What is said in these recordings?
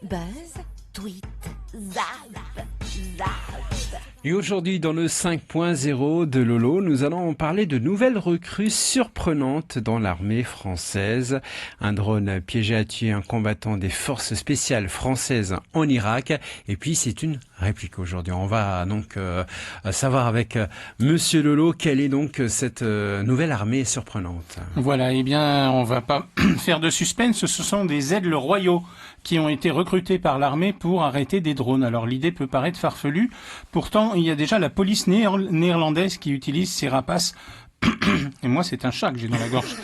Buzz, tweet, zap, zap. Et aujourd'hui, dans le 5.0 de Lolo, nous allons parler de nouvelles recrues surprenantes dans l'armée française. Un drone piégé a tué un combattant des forces spéciales françaises en Irak. Et puis, c'est une réplique aujourd'hui. On va donc savoir avec Monsieur Lolo quelle est donc cette nouvelle armée surprenante. Voilà, eh bien, on va pas faire de suspense. Ce sont des aides royaux qui ont été recrutés par l'armée pour arrêter des drones. Alors l'idée peut paraître farfelue, pourtant il y a déjà la police néerlandaise qui utilise ces rapaces. Et moi c'est un chat que j'ai dans la gorge.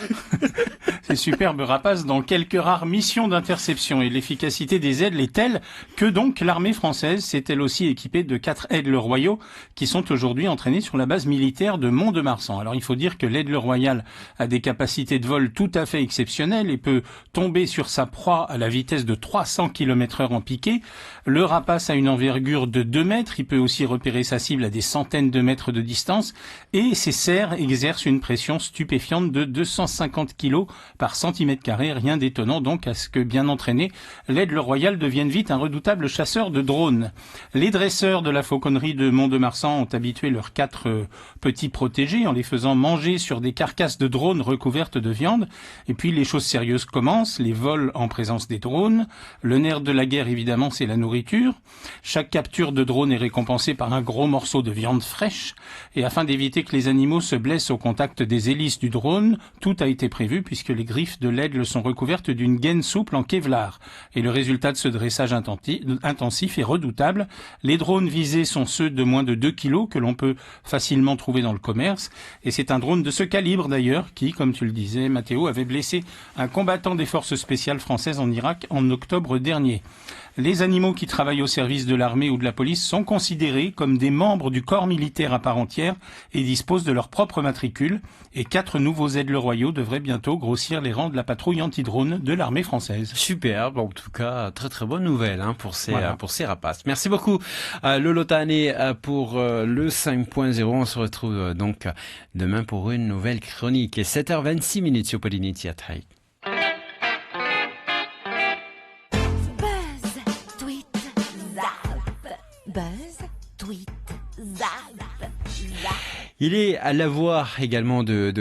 Ces superbes rapaces dans quelques rares missions d'interception. Et l'efficacité des aides est telle que donc l'armée française s'est elle aussi équipée de 4 aides royaux qui sont aujourd'hui entraînés sur la base militaire de Mont-de-Marsan. Alors il faut dire que l'aide royale a des capacités de vol tout à fait exceptionnelles et peut tomber sur sa proie à la vitesse de 300 km/h en piqué. Le rapace a une envergure de 2 mètres, il peut aussi repérer sa cible à des centaines de mètres de distance et ses serres exercent une pression stupéfiante de 250 kg par centimètre carré, rien d'étonnant donc à ce que, bien entraîné, l'aide royale devienne vite un redoutable chasseur de drones. Les dresseurs de la fauconnerie de Mont-de-Marsan ont habitué leurs 4 petits protégés en les faisant manger sur des carcasses de drones recouvertes de viande. Et puis les choses sérieuses commencent, les vols en présence des drones. Le nerf de la guerre, évidemment, c'est la nourriture. Chaque capture de drone est récompensée par un gros morceau de viande fraîche. Et afin d'éviter que les animaux se blessent au contact des hélices du drone, tout a été prévu puisque les griffes de l'aigle sont recouvertes d'une gaine souple en Kevlar. Et le résultat de ce dressage intensif est redoutable. Les drones visés sont ceux de moins de 2 kg que l'on peut facilement trouver dans le commerce. Et c'est un drone de ce calibre d'ailleurs qui, comme tu le disais, Mathéo, avait blessé un combattant des forces spéciales françaises en Irak en octobre dernier. Les animaux qui travaillent au service de l'armée ou de la police sont considérés comme des membres du corps militaire à part entière et disposent de leur propre matricule. Et 4 nouveaux aides royaux devraient bientôt grossir les rangs de la patrouille anti-drone de l'armée française. Superbe, en tout cas, très très bonne nouvelle pour ces rapaces. Merci beaucoup Lolo Tane pour le 5.0. On se retrouve donc demain pour une nouvelle chronique. Et 7h26 sur Polynésie à Taï. Buzz, tweet, zap, zap. Il est à la voix également de